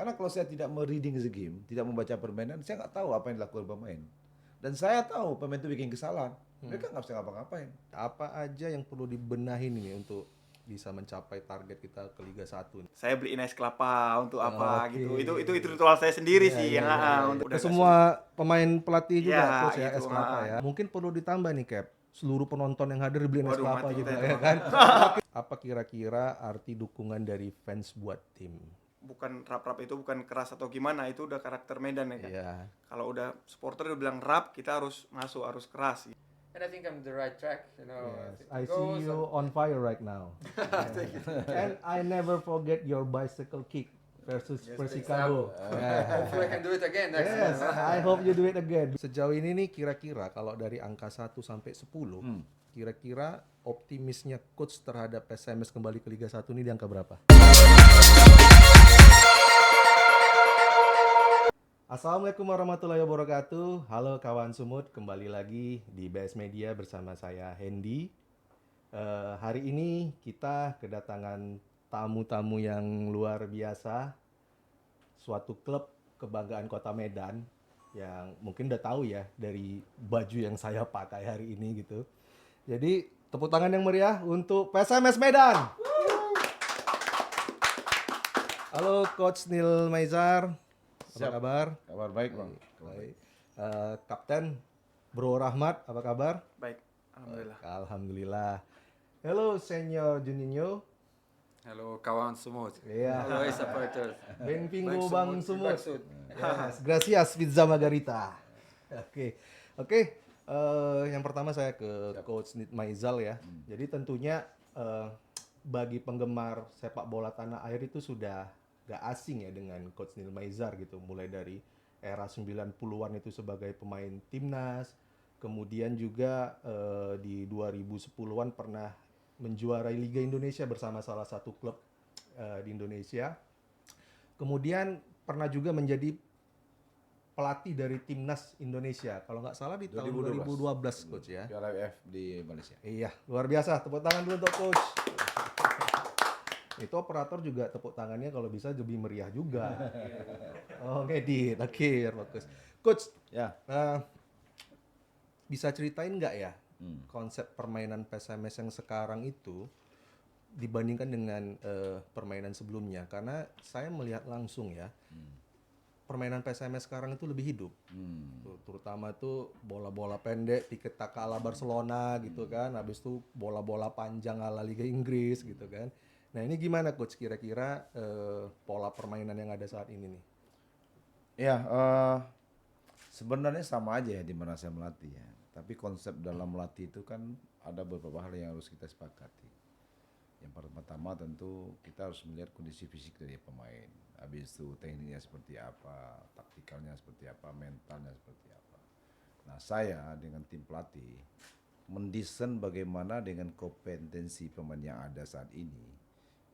Karena kalau saya tidak mereading the game, tidak membaca permainan, saya nggak tahu apa yang dilakukan pemain. Dan saya tahu pemain itu bikin kesalahan, mereka nggak bisa ngapa-ngapain. Apa aja yang perlu dibenahin nih untuk bisa mencapai target kita ke Liga 1 nih? Saya beliin es kelapa untuk apa Oke. gitu. Itu ritual saya sendiri Iya, sih iya, yang iya, iya. untuk Ke udah agak semua sulit. pemain pelatih juga Iya, coach ya, gitu, es kelapa ya. Mungkin perlu ditambah nih Cap, seluruh penonton yang hadir beliin es Waduh, kelapa mati juga kita ya itu. kan. Apa kira-kira arti dukungan dari fans buat tim? Bukan rap-rap itu bukan keras atau gimana, itu udah karakter Medan ya kan. Iya. Kalau udah supporter udah bilang rap, kita harus masuk, harus keras. And I think I'm the right track, you know. Yes, 50 I see goals you on fire right now. And I never forget your bicycle kick versus Persikabo. Hopefully I can do it again next Yes, time. I hope you do it again. Sejauh ini nih kira-kira kalau dari angka 1 sampai 10, kira-kira optimisnya coach terhadap PSMS kembali ke Liga 1 ini di angka berapa? Assalamualaikum warahmatullahi wabarakatuh. Halo kawan Sumut, kembali lagi di BS Media bersama saya Hendy. Hari ini kita kedatangan tamu-tamu yang luar biasa. Suatu klub kebanggaan Kota Medan yang mungkin udah tahu ya dari baju yang saya pakai hari ini gitu. Jadi tepuk tangan yang meriah untuk PSMS Medan. Halo Coach Nil Maizar. Apa Siap. kabar? Kabar baik bang. Baik. Kapten Bro Rahmat, apa kabar? Baik, alhamdulillah. Alhamdulillah. Hello Senyor Juninho. Halo kawan Sumut. Iya. Always supporters. Benvingo Bang Sumut. Baksud. Yes, gracias pizza margarita. Oke. Yang pertama saya ke Coach Nit Maizal ya. Jadi tentunya bagi penggemar sepak bola tanah air itu sudah gak asing ya dengan Coach Nil Maizar gitu. Mulai dari era 90-an itu sebagai pemain timnas, kemudian juga di 2010-an pernah menjuarai Liga Indonesia bersama salah satu klub di Indonesia. Kemudian pernah juga menjadi pelatih dari timnas Indonesia. Kalau nggak salah di tahun 2012 Coach ya. Piala AFF di Malaysia. Iya, luar biasa. Tepuk tangan dulu untuk Coach. Itu operator juga tepuk tangannya kalau bisa lebih meriah juga. Oh, ngedit. Oke, bagus. Coach, Ya. bisa ceritain nggak ya konsep permainan PSMS yang sekarang itu dibandingkan dengan permainan sebelumnya? Karena saya melihat langsung ya, permainan PSMS sekarang itu lebih hidup. Tuh, terutama tuh bola-bola pendek, tiket taka ala Barcelona gitu kan, habis itu bola-bola panjang ala Liga Inggris gitu kan. Nah ini gimana Coach kira-kira pola permainan yang ada saat ini nih? Ya, sebenarnya sama aja ya di mana saya melatih ya. Tapi konsep dalam melatih itu kan ada beberapa hal yang harus kita sepakati. Yang pertama tentu kita harus melihat kondisi fisik dari pemain. Habis itu tekniknya seperti apa, taktikalnya seperti apa, mentalnya seperti apa. Nah saya dengan tim pelatih mendesain bagaimana dengan kompetensi pemain yang ada saat ini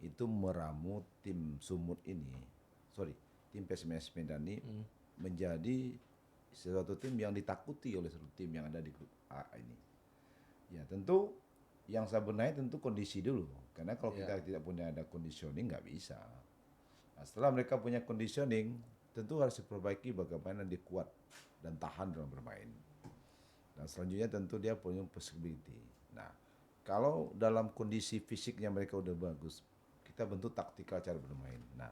itu meramu tim Sumut ini, tim PSMS Medan ini menjadi sesuatu tim yang ditakuti oleh seluruh tim yang ada di grup A ini. Ya tentu yang saya benahi tentu kondisi dulu, karena kalau kita tidak punya ada conditioning nggak bisa. Nah, setelah mereka punya conditioning, tentu harus diperbaiki bagaimana dia kuat dan tahan dalam bermain. Dan selanjutnya tentu dia punya flexibility. Nah, kalau dalam kondisi fisiknya mereka udah bagus, kita bentuk taktikal cara bermain. Nah,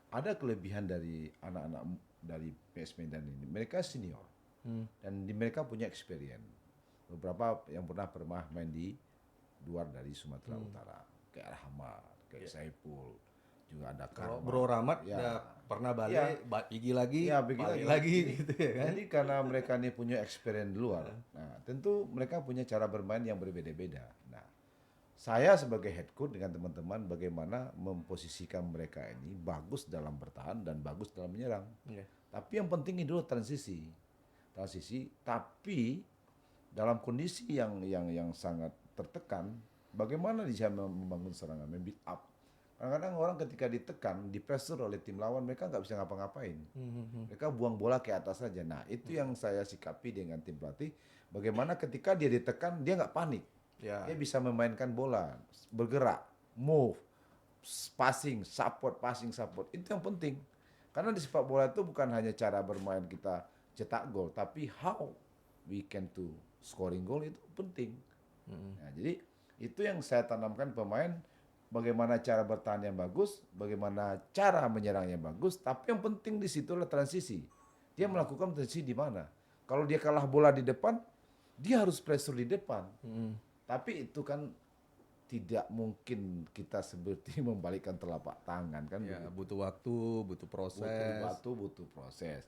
ada kelebihan dari anak-anak dari PS Medan ini. Mereka senior dan mereka punya experience. Beberapa yang pernah main di luar dari Sumatera Utara, kayak Rahmat, kayak Saiful, juga ada Kalau Karma. Bro Rahmat Ya. udah pernah balik, pergi lagi, Ya, pergi balik lagi. lagi gitu ya kan. Jadi karena mereka ini punya experience di luar, nah tentu mereka punya cara bermain yang berbeda-beda. Nah, saya sebagai head coach dengan teman-teman bagaimana memposisikan mereka ini bagus dalam bertahan dan bagus dalam menyerang. Iya. Tapi yang penting itu transisi, tapi dalam kondisi yang sangat tertekan, bagaimana dia membangun serangan, membuild up. Kadang-kadang orang ketika ditekan, di-pressure oleh tim lawan, mereka nggak bisa ngapa-ngapain. Mereka buang bola ke atas saja. Nah, itu yang saya sikapi dengan tim pelatih. Bagaimana ketika dia ditekan, dia nggak panik. Ya. Dia bisa memainkan bola, bergerak, move, passing, support. Itu yang penting. Karena di sepak bola itu bukan hanya cara bermain kita cetak gol, tapi how we can to scoring goal itu penting. Nah, jadi itu yang saya tanamkan pemain, bagaimana cara bertahan yang bagus, bagaimana cara menyerang yang bagus, tapi yang penting di situ adalah transisi. Dia melakukan transisi di mana? Kalau dia kalah bola di depan, dia harus pressure di depan. Tapi itu kan tidak mungkin kita seperti membalikkan telapak tangan kan. Ya, begitu. butuh waktu, butuh proses. Butuh waktu, butuh proses.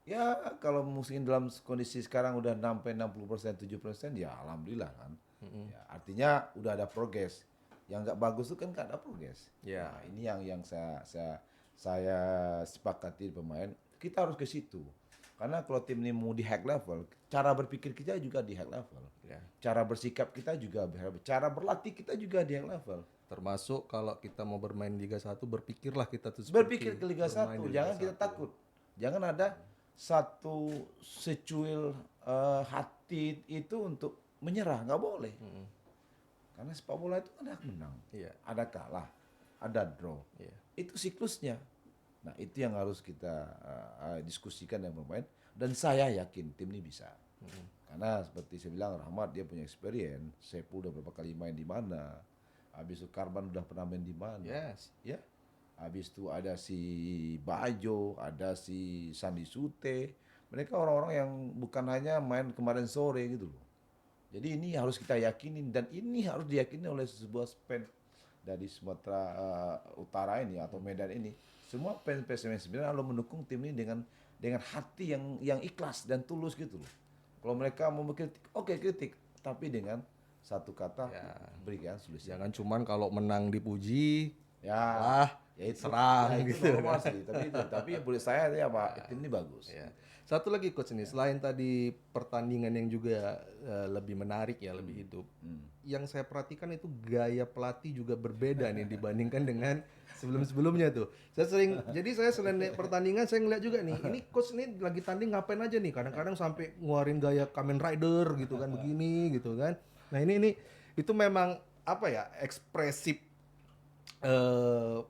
Ya kalau mungkin dalam kondisi sekarang udah sampai 60%, 70%, ya alhamdulillah kan. Ya, artinya udah ada progres. Yang nggak bagus itu kan nggak ada progres. Ya. Nah, ini yang saya sepakati pemain. Kita harus ke situ. Karena kalau tim ini mau di high level, cara berpikir kita juga di high level. Ya. Cara bersikap kita juga, cara berlatih kita juga di high level. Termasuk kalau kita mau bermain Liga 1, berpikirlah kita tuh Berpikir ke Liga bermain 1, di Liga jangan kita 1. takut. Jangan ada satu secuil hati itu untuk menyerah, nggak boleh. Karena sepak bola itu ada menang, Iya. ada kalah, ada draw. Iya. Itu siklusnya. Nah itu yang harus kita diskusikan dengan pemain. Dan saya yakin tim ini bisa. Karena seperti saya bilang, Rahmat dia punya experience. Sepu udah berapa kali main di mana. Habis itu Karban udah pernah main di mana. Yes. Ya. Habis itu ada si Bajo, ada si Sandi Sute. Mereka orang-orang yang bukan hanya main kemarin sore gitu loh. Jadi ini harus kita yakinin, dan ini harus diyakini oleh sebuah fans dari Sumatera Utara ini atau Medan ini. Semua fans PSMS sebenarnya lalu mendukung tim ini dengan hati yang ikhlas dan tulus gitu loh. Kalau mereka mau kritik, oke kritik, tapi dengan satu kata, berikan solusi. Jangan cuman kalau menang dipuji, Ya, itu serang ya, itu gitu. normal sih. Tapi menurut saya ya Pak, tim ini bagus. Ya. Satu lagi coach ini, selain tadi pertandingan yang juga lebih menarik ya, lebih hidup. Yang saya perhatikan itu gaya pelatih juga berbeda nih dibandingkan dengan sebelum-sebelumnya tuh. Jadi saya selain lihat pertandingan, saya ngeliat juga nih, ini coach ini lagi tanding ngapain aja nih? Kadang-kadang sampai ngeluarin gaya Kamen Rider gitu kan, begini gitu kan. Nah ini itu memang apa ya, ekspresif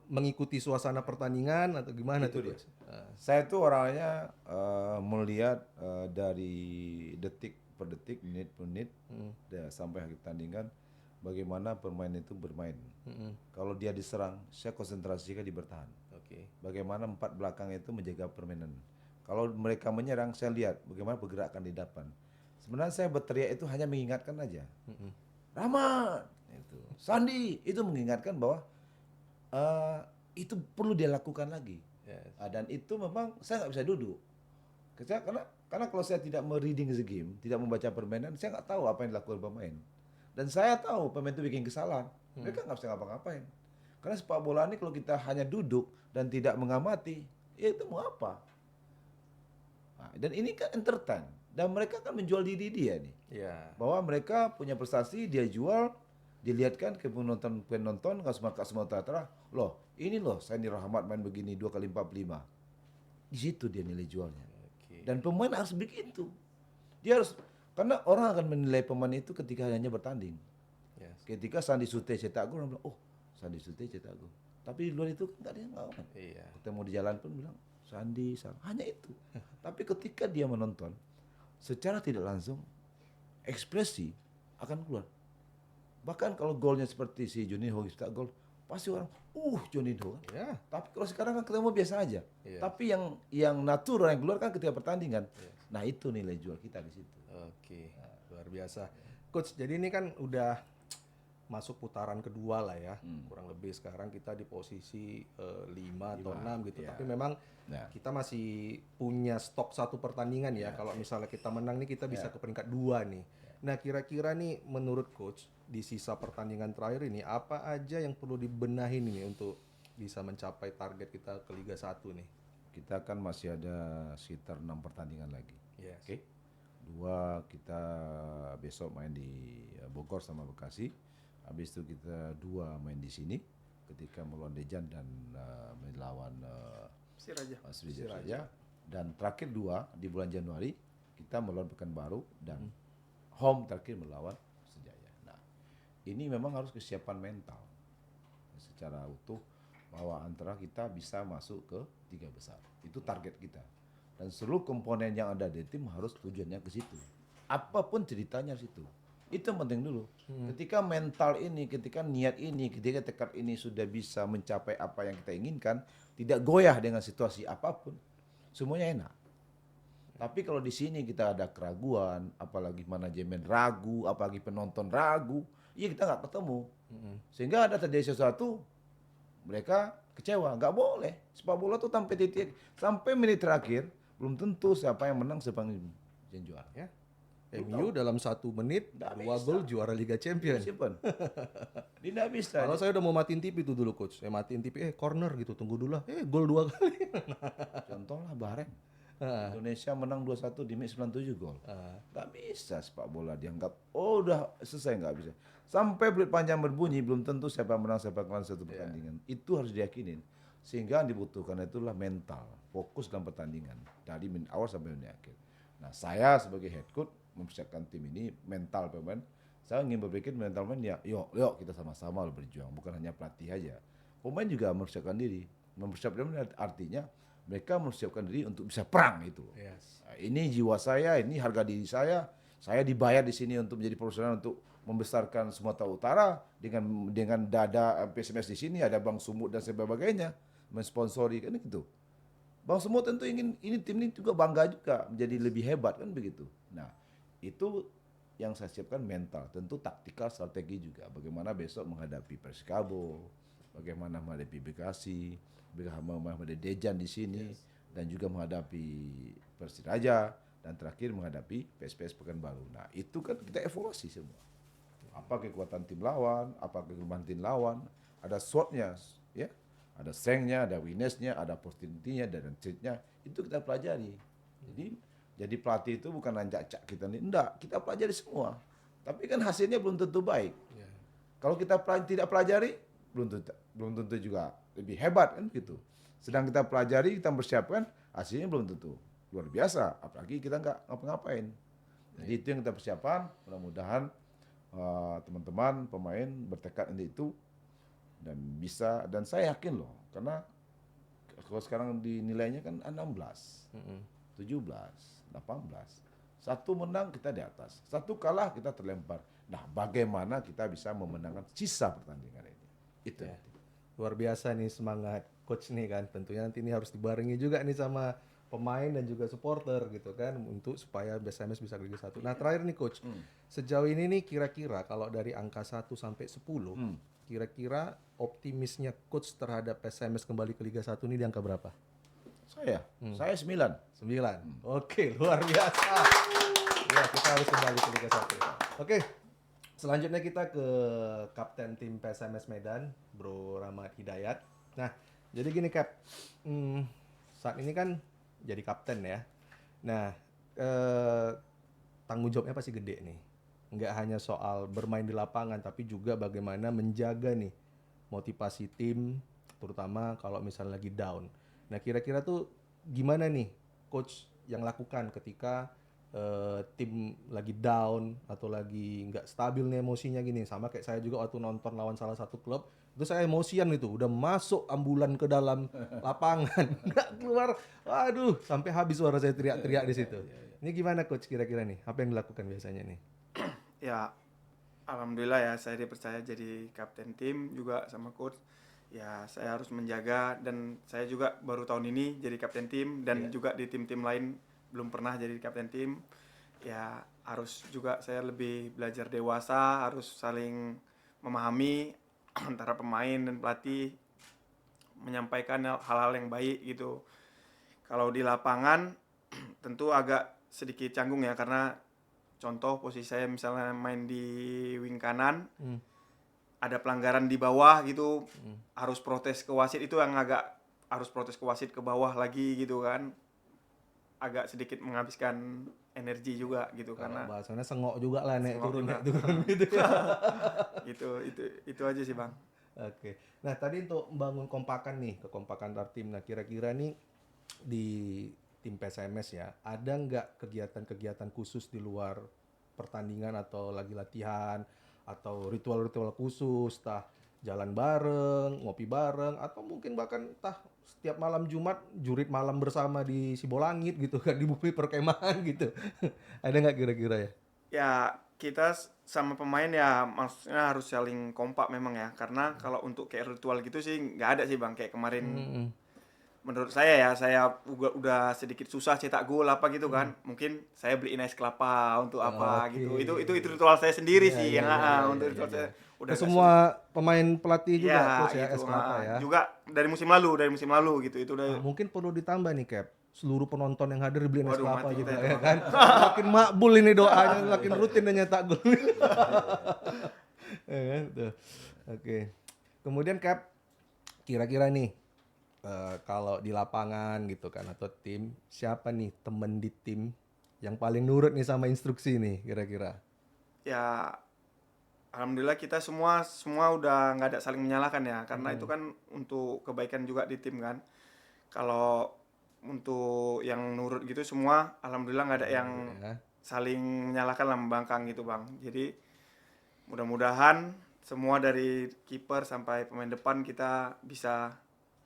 mengikuti suasana pertandingan atau gimana Itu tuh dia. coach? Saya tuh orangnya melihat dari detik per detik, menit per menit, sampai akhir pertandingan, bagaimana pemain itu bermain. Kalau dia diserang, saya konsentrasikan di bertahan. Oke. Bagaimana empat belakang itu menjaga permainan. Kalau mereka menyerang, saya lihat bagaimana pergerakan di depan. Sebenarnya saya berteriak itu hanya mengingatkan aja. Rahmat, itu Sandi, itu mengingatkan bahwa itu perlu dia lakukan lagi. Yes. Dan itu memang saya nggak bisa duduk. Karena kalau saya tidak mereading the game, tidak membaca permainan, saya nggak tahu apa yang dilakukan pemain. Dan saya tahu pemain itu bikin kesalahan, mereka nggak bisa ngapa-ngapain. Karena sepak bola ini kalau kita hanya duduk dan tidak mengamati, ya itu mau apa? Nah, dan ini kan entertain, dan mereka kan menjual diri dia nih. Ya. Bahwa mereka punya prestasi, dia jual, dilihatkan ke penonton ke Sumatera, loh ini loh Sandi Rahmat main begini 2 kali 45. Di situ dia nilai jualnya. Oke. Dan pemain harus begitu. Dia harus, karena orang akan menilai pemain itu ketika hanya bertanding. Yes. Ketika Sandi Sute cetak gol, orang bilang, oh Sandi Sute cetak gol. Tapi di luar itu kan tadi nggak ngomong. Iya. Ketemu di jalan pun bilang Sandi, hanya itu. Tapi ketika dia menonton, secara tidak langsung ekspresi akan keluar. Bahkan kalau golnya seperti si Juninho cetak gol, pasti orang, Juninho kan. Ya. Tapi kalau sekarang kan ketemu biasa aja. Iya. Tapi yang natural yang keluar kan ketika pertandingan. Nah itu nilai jual kita di situ. Oke. Luar biasa. Coach, jadi ini kan udah masuk putaran kedua lah ya. Kurang lebih sekarang kita di posisi 5 atau 6 gitu. Iya. Tapi memang Nah. kita masih punya stok satu pertandingan ya. Kalau misalnya kita menang nih kita bisa ke peringkat 2 nih. Nah, kira-kira nih menurut coach di sisa pertandingan terakhir ini apa aja yang perlu dibenahin ini untuk bisa mencapai target kita ke Liga 1 nih? Kita kan masih ada sekitar 6 pertandingan lagi. Yes. Oke. 2 kita besok main di Bogor sama Bekasi. Habis itu kita 2 main di sini ketika melawan Dejan dan melawan Siraja. Sriwijaya. Dan terakhir 2 di bulan Januari kita melawan Pekanbaru dan home terakhir melawan Persijaya. Nah, ini memang harus kesiapan mental secara utuh. bahwa antara kita bisa masuk ke 3 besar. Itu target kita. Dan seluruh komponen yang ada di tim harus tujuannya ke situ. Apapun ceritanya situ. Itu yang penting dulu. Ketika mental ini, ketika niat ini, ketika tekad ini sudah bisa mencapai apa yang kita inginkan, tidak goyah dengan situasi apapun, semuanya enak. Tapi kalau di sini kita ada keraguan, apalagi manajemen ragu, apalagi penonton ragu, ya kita nggak ketemu. Sehingga ada terjadi sesuatu, mereka kecewa. Nggak boleh. Sepak bola tuh sampai menit terakhir, belum tentu siapa yang menang, siapa yang juara. Ya. MU dalam 1 menit Nggak 2 gol juara Liga Champions. Simpen. Dia nggak bisa. Kalau saya udah mau matiin TV itu dulu coach, saya matiin TV, corner gitu, tunggu dulu lah, gol 2 kali. Contoh lah Bahrain. Indonesia menang 2-1 di menit 97 gol. Nggak bisa sepak bola dianggap, oh udah selesai, nggak bisa. Sampai peluit panjang berbunyi, belum tentu siapa yang menang, siapa yang kalah satu pertandingan. Itu harus diyakinin. Sehingga yang dibutuhkan itulah mental, fokus dalam pertandingan. Dari menit awal sampai menit akhir. Nah saya sebagai head coach, mempersiapkan tim ini, mental pemain, saya ingin berpikir mental pemain ya, yuk kita sama-sama berjuang, bukan hanya pelatih aja. Pemain juga mempersiapkan diri. Mempersiapkan diri artinya mereka mempersiapkan diri untuk bisa perang itu. Yes. Nah, ini jiwa saya, ini harga diri saya dibayar di sini untuk menjadi profesional, untuk membesarkan Sumatera Utara dengan dada PSMS di sini, ada Bang Sumut dan sebagainya, mensponsori kan gitu. Bang Sumut tentu ingin ini tim ini juga bangga juga menjadi lebih hebat kan begitu. Nah, itu yang saya siapkan mental, tentu taktikal, strategi juga. Bagaimana besok menghadapi Persikabo, bagaimana menghadapi Bekasi, bagaimana menghadapi Dejan di sini, dan juga menghadapi Persiraja, dan terakhir menghadapi PSPS Pekanbaru. Nah, itu kan kita evaluasi semua. Apa kekuatan tim lawan, apa kelemahan tim lawan, ada SWOT-nya, ya, ada strength-nya, ada weakness-nya, ada opportunity-nya, dan threat-nya. Itu kita pelajari. Jadi pelatih itu bukan anjak-cak kita nih, enggak, kita pelajari semua. Tapi kan hasilnya belum tentu baik. Kalau kita tidak pelajari, belum tentu juga lebih hebat kan gitu. Sedang kita pelajari, kita persiapkan, hasilnya belum tentu luar biasa. Apalagi kita nggak ngapa-ngapain. Jadi itu yang kita persiapan. Mudah-mudahan teman-teman pemain bertekad untuk itu dan bisa. Dan saya yakin loh, karena kalau sekarang dinilainya kan 16, 17. 18. Satu menang kita di atas, satu kalah kita terlempar. Nah, bagaimana kita bisa memenangkan sisa pertandingan ini? Itu. Luar biasa nih semangat coach nih kan. Tentunya nanti ini harus dibarengi juga nih sama pemain dan juga supporter gitu kan, untuk supaya BSMS bisa ke Liga 1. Nah, terakhir nih coach. Sejauh ini nih kira-kira kalau dari angka 1 sampai 10, kira-kira optimisnya coach terhadap PSMS kembali ke Liga 1 ini di angka berapa? Saya 9. 9. Oke, luar biasa. Ya, kita harus kembali ke Liga 1. Oke. Selanjutnya kita ke kapten tim PSMS Medan, Bro Rahmat Hidayat. Nah, jadi gini Cap, saat ini kan jadi kapten ya. Nah, tanggung jawabnya pasti gede nih. Nggak hanya soal bermain di lapangan, tapi juga bagaimana menjaga nih motivasi tim, terutama kalau misalnya lagi down. Nah, kira-kira tuh gimana nih coach yang lakukan ketika tim lagi down atau lagi nggak stabil nih emosinya gini. Sama kayak saya juga waktu nonton lawan salah satu klub, itu saya emosian itu, udah masuk ambulan ke dalam lapangan, nggak keluar, waduh, sampai habis suara saya teriak-teriak di situ. Ini gimana coach kira-kira nih, apa yang dilakukan biasanya nih? Ya, alhamdulillah ya saya dipercaya jadi kapten tim juga sama coach. Ya, saya harus menjaga, dan saya juga baru tahun ini jadi kapten tim, dan juga di tim-tim lain belum pernah jadi kapten tim. Ya, harus juga saya lebih belajar dewasa, harus saling memahami antara pemain dan pelatih, menyampaikan hal-hal yang baik gitu. Kalau di lapangan tentu agak sedikit canggung ya, karena contoh posisi saya misalnya main di wing kanan, ada pelanggaran di bawah gitu, harus protes ke wasit, itu yang agak harus protes ke wasit ke bawah lagi gitu kan, agak sedikit menghabiskan energi juga gitu. Kalau karena bahasanya sengok juga lah naik sengok turun juga. naik turun gitu. itu aja sih Bang. Oke. Nah, tadi untuk membangun kompakan nih, kekompakan antar tim. Nah, kira-kira nih di tim PSMS ya, ada nggak kegiatan-kegiatan khusus di luar pertandingan atau lagi latihan atau ritual-ritual khusus, jalan bareng, ngopi bareng, atau mungkin bahkan entah setiap malam Jumat jurit malam bersama di Sibolangit gitu kan, di bumi perkemahan gitu. Ada nggak kira-kira ya? Ya kita sama pemain ya maksudnya harus saling kompak memang ya, karena kalau untuk kayak ritual gitu sih nggak ada sih bang, kayak kemarin Mm-mm. menurut saya ya, saya udah sedikit susah cetak gol apa gitu kan, mungkin saya beliin es kelapa untuk apa Oke. gitu, itu ritual saya sendiri Iya, sih iya, yang iya, iya, untuk iya, ritual iya. saya udah Ke agak semua pemain pelatih sulit. juga Ya coach ya, gitu, es kelapa ya. juga dari musim lalu gitu itu udah. Nah, mungkin perlu ditambah nih Cap, seluruh penonton yang hadir dibeliin es Waduh, kelapa mati juga kita ya itu. kan. Makin makbul ini doanya, makin rutin dia nyetak gol. Ya kan? Tuh. Oke. Kemudian Cap, kira-kira nih kalau di lapangan gitu kan atau tim, siapa nih temen di tim yang paling nurut nih sama instruksi nih kira-kira? Ya alhamdulillah kita semua udah nggak ada saling menyalahkan ya, karena itu kan untuk kebaikan juga di tim kan. Kalau untuk yang nurut gitu semua alhamdulillah nggak ada yang Ya. saling menyalahkan lah, membangkang gitu bang. Jadi mudah-mudahan semua dari kiper sampai pemain depan kita bisa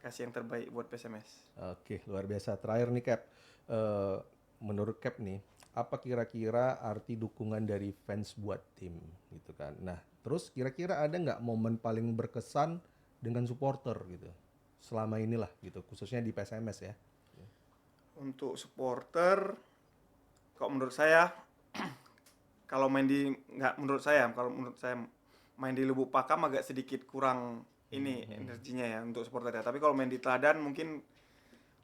kasih yang terbaik buat PSMS. Oke, luar biasa. Terakhir nih Cap, Eh, menurut Cap nih, apa kira-kira arti dukungan dari fans buat tim gitu kan? Nah, terus kira-kira ada nggak momen paling berkesan dengan supporter gitu selama inilah gitu, khususnya di PSMS ya? Untuk supporter, kalau menurut saya kalau main di nggak menurut saya kalau menurut saya main di Lubuk Pakam agak sedikit kurang ini energinya ya untuk supporter ya. Tapi kalau main di Teladan mungkin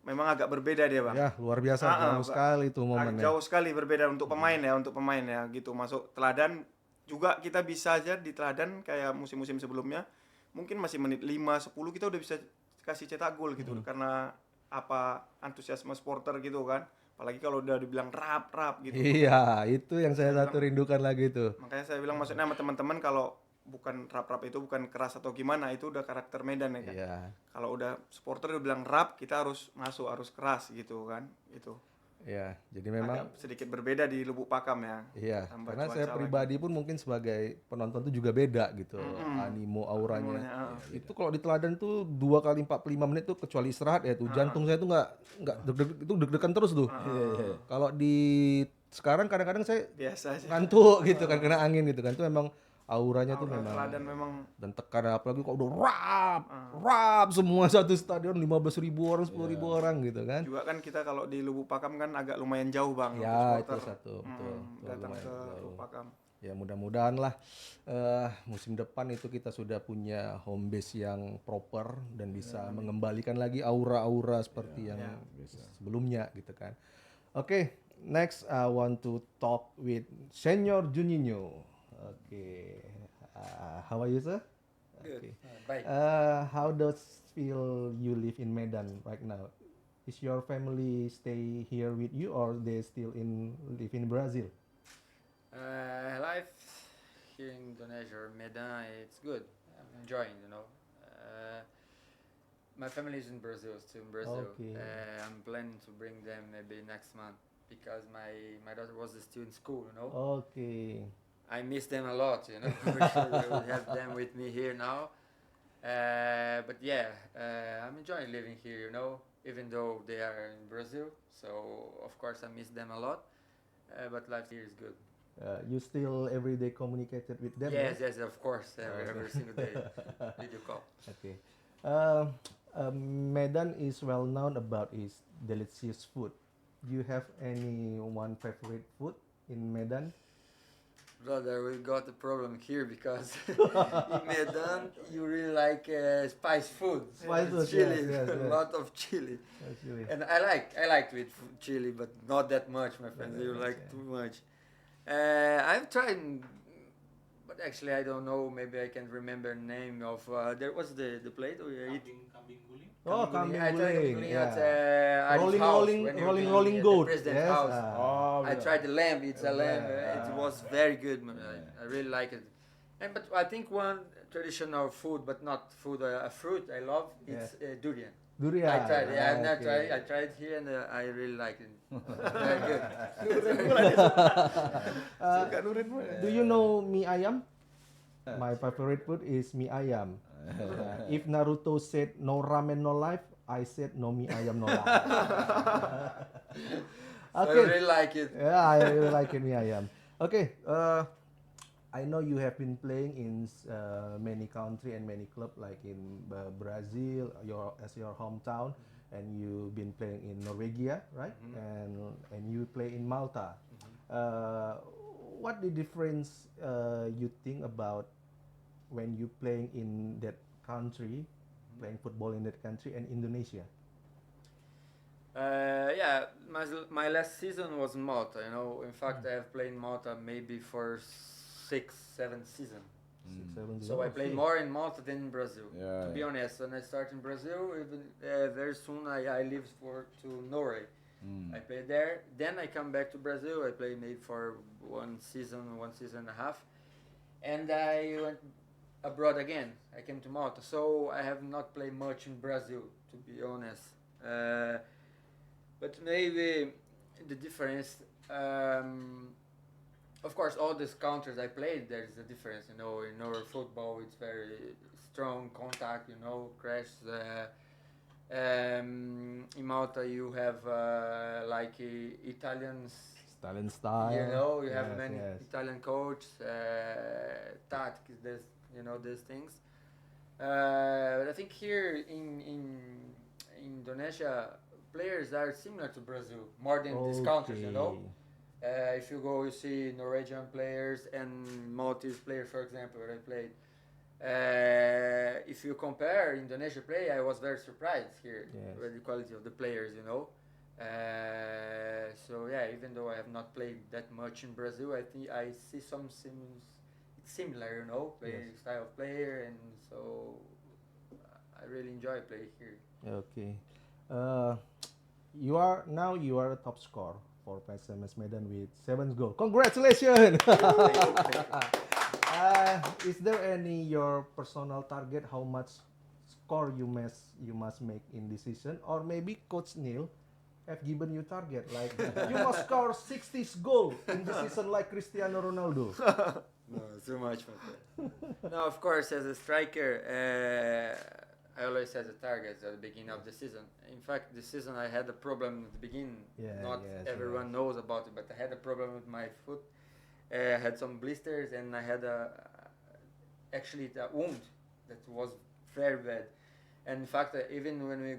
memang agak berbeda dia bang. Ya, luar biasa, jauh sekali tuh momennya. Jauh sekali berbeda untuk pemain ya gitu. Masuk Teladan juga kita bisa aja di Teladan kayak musim-musim sebelumnya mungkin masih menit 5-10 kita udah bisa kasih cetak gol gitu karena apa antusiasme supporter gitu kan. Apalagi kalau udah dibilang rap gitu. Iya, itu yang saya satu rindukan lagi tuh. Makanya saya bilang maksudnya sama teman-teman kalau bukan rap itu bukan keras atau gimana, itu udah karakter Medan ya kan. Iya, Kalau udah supporter udah bilang rap, kita harus masuk, harus keras gitu kan. Itu iya. Jadi memang agak sedikit berbeda di Lubuk Pakam ya. iya, Tambah karena saya cuaca pribadi pun mungkin sebagai penonton tuh juga beda gitu, animo auranya. Animonya, Itu kalau di Teladan tuh 2 kali 45 menit tuh kecuali istirahat ya tuh, jantung saya tuh nggak itu deg-degan terus tuh. Kalau di sekarang kadang-kadang saya biasa aja. ngantuk gitu kan kena angin gitu kan, itu memang auranya tuh Aura memang Teladan memang dan tekanan apalagi kalau udah rap semua satu stadion 15.000 orang 10.000 orang gitu kan. juga kan kita kalau di Lubuk Pakam kan agak lumayan jauh bang untuk Ya itu supporter. satu betul, betul, Datang lumayan ke jauh. Lubuk Pakam. Ya mudah-mudahan lah musim depan itu kita sudah punya home base yang proper dan bisa mengembalikan lagi aura-aura seperti yang sebelumnya gitu kan. Oke, next I want to talk with Senior Juninho. Oke, how are you sir? Good. Okay. Bye. How does feel you live in Medan right now? Is your family stay here with you or they still live in Brazil? Life here in Indonesia, Medan, it's good. I'm enjoying, you know. My family is in Brazil, still in Brazil. Okay. I'm planning to bring them maybe next month because my daughter was still in school, you know. Okay. I miss them a lot, you know. Wish I would have them with me here now. But yeah, I'm enjoying living here, you know, even though they are in Brazil. So of course I miss them a lot. But life here is good. You still every day communicated with them? Yes, right? yes, of course, every single day video call. Okay. Medan is well known about its delicious food. Do you have any one favorite food in Medan? Brother, we got a problem here because in Medan you really like spice food. Spice food, Chili, yes, a yes. lot of chili. Actually. And I like to eat chili, but not that much, my friends. You like too much. I've tried, but actually I don't know. Maybe I can remember the name of. There was the plate we eat. Oh, kambing I tried guling. kambing Yeah. at Ari's house when you're being rolling at goat. the president's Yes. house. Oh, I tried the lamb. It's a lamb. Yeah. It was very good. Man. I really like it. And but I think one traditional food, but not food, a fruit I love. It's durian. Durian. I tried. Yeah, I've not Okay. tried. I tried here and I really like it. Very good. Suka nurin pun. Do you know mie ayam? My favorite food is mie ayam. If Naruto said no ramen no life, I said no mi ayam no life. So I really like it. Yeah, I really like it mi ayam. Okay, I know you have been playing in many country and many club like in Brazil, your hometown, and you've been playing in Norwegia, right? And you play in Malta. What the difference you think about when you playing in that country, playing football in that country, and Indonesia? Yeah, my last season was in Malta. You know, in fact, I have played in Malta maybe for 6, 7 seasons. 6, 7, So I played okay. more in Malta than in Brazil. Yeah, To be yeah. honest, when I started in Brazil, even very soon I leave to Norway. I played there. Then I come back to Brazil. I played maybe for 1 season and a half, and I went abroad again. I came to Malta, so I have not played much in Brazil, to be honest. But maybe the difference. Of course, all these countries I played, there is a difference. You know, in our football, it's very strong contact. You know, crash. In Malta, you have like Italians. Italian style. You know, you have Yes, many yes. Italian coach, tactics, this, you know, these things. But I think here in Indonesia, players are similar to Brazil, more than these countries, you know. If you go, you see Norwegian players and Maltese players, for example, where I played. If you compare Indonesia play, I was very surprised here Yes. with the quality of the players, you know. So yeah, even though I have not played that much in Brazil, I think I see some it's similar, you know, playing style of player, and so I really enjoy playing here. Okay. You are a top scorer for PSMS Medan with 7 goals. Congratulations! Is there any your personal target how much score you must make in this season, or maybe Coach Neil have given you target like you must score 60 goal in this season like Cristiano Ronaldo? No, too much for that. No, of course, as a striker, I always had a target at the beginning of the season. In fact, this season I had a problem at the beginning. Yeah, Not yes, everyone knows about it, but I had a problem with my foot. I had some blisters, and I had actually a wound that was very bad. And in fact, even when we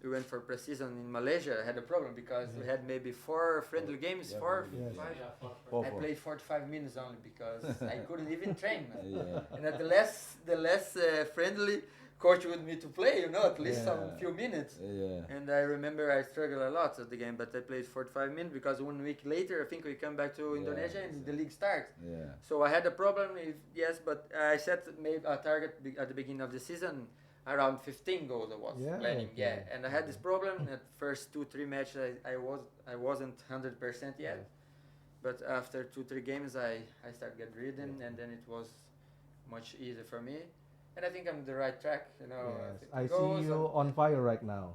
went for pre-season in Malaysia, I had a problem because we had maybe 4 friendly games, Yeah, 4, yes. 5. I played 45 minutes only because I couldn't even train. Yeah. And at the less friendly, coach wanted me to play, you know, at least some Yeah. few minutes. Yeah. And I remember I struggled a lot at the game, but I played 45 minutes because 1 week later, I think we come back to Indonesia and the league starts. Yeah. So I had a problem, yes, but I set maybe a target at the beginning of the season. Around 15 goals I was Yeah, planning, okay. yeah. And I had this problem at first 2-3 matches. I wasn't 100% yet, but after 2-3 games I started get rhythm, and then it was much easier for me. And I think I'm on the right track, you know. Yes, 50 I see goals you and- on fire right now.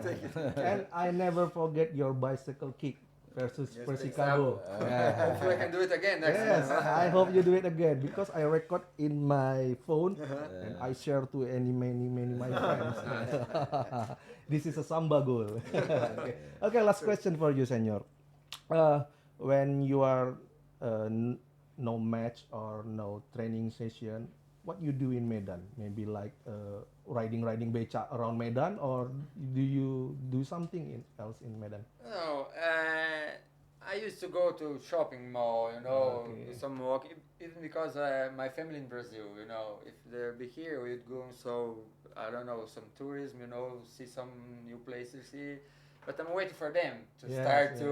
Thank you. And I never forget your bicycle kick versus Yes, Persikabo. Hopefully I can do it again next Yes, time. I hope you do it again because I record in my phone and I share to many my friends. This is a samba goal. Okay, last question for you, Senor. When you are no match or no training session, what you do in Medan? Maybe like riding beca around Medan, or do you do something else in Medan? No, I used to go to shopping mall, you know, Okay. do some walk, even because my family in Brazil, you know, if they'll be here, we'd go, so, I don't know, some tourism, you know, see some new places, see, but I'm waiting for them to Yes, start yeah, to,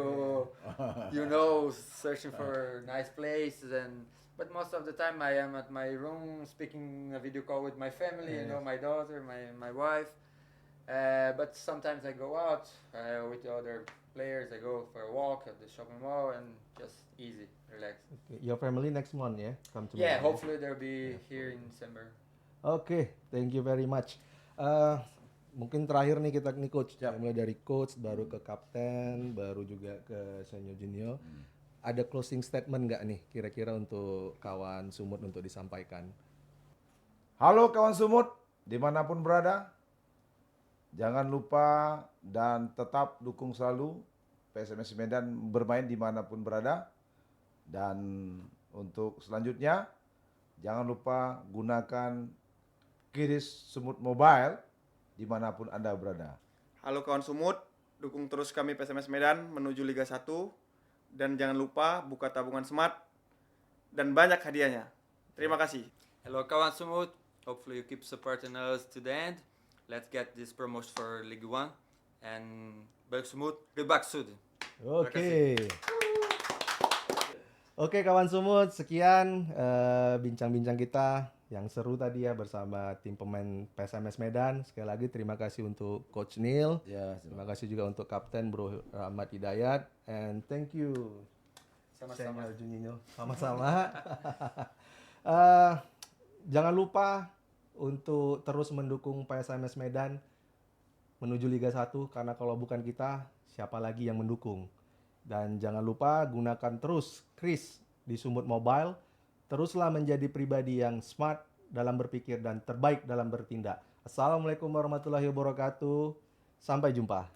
you know, searching for nice places, and, but most of the time I am at my room, speaking a video call with my family, you know, Yes. my daughter, my wife, but sometimes I go out with the other players. I go for a walk at the shopping mall and just easy, relax. Okay. Your family next month, yeah? Come to Yeah, Medan, hopefully they'll be here in December. Oke, thank you very much. Mungkin terakhir nih kita nih coach, mulai dari coach baru ke kapten, baru juga ke senior junior. Ada closing statement nggak nih kira-kira untuk kawan Sumut untuk disampaikan? Halo kawan Sumut, dimanapun berada, jangan lupa dan tetap dukung selalu PSMS Medan bermain dimanapun berada. Dan untuk selanjutnya, jangan lupa gunakan Kiris Sumut Mobile dimanapun Anda berada. Halo kawan Sumut, dukung terus kami PSMS Medan menuju Liga 1 dan jangan lupa buka tabungan Smart dan banyak hadiahnya. Terima kasih. Hello, kawan Sumut. Hopefully you keep supporting us to the end. Let's get this promotion for League One. And baik Sumut, get back soon. Oke. Oke kawan Sumut, sekian bincang-bincang kita yang seru tadi ya bersama tim pemain PSMS Medan. Sekali lagi terima kasih untuk Coach Neil. Ya, Terima kasih juga untuk Kapten Bro Ahmad Hidayat. And thank you. Sama-sama. Senior Juninho. Sama-sama. Jangan lupa untuk terus mendukung PSMS Medan menuju Liga 1 karena kalau bukan kita, siapa lagi yang mendukung? Dan jangan lupa gunakan terus Kris di Sumut Mobile. Teruslah menjadi pribadi yang smart dalam berpikir dan terbaik dalam bertindak. Assalamualaikum warahmatullahi wabarakatuh. Sampai jumpa.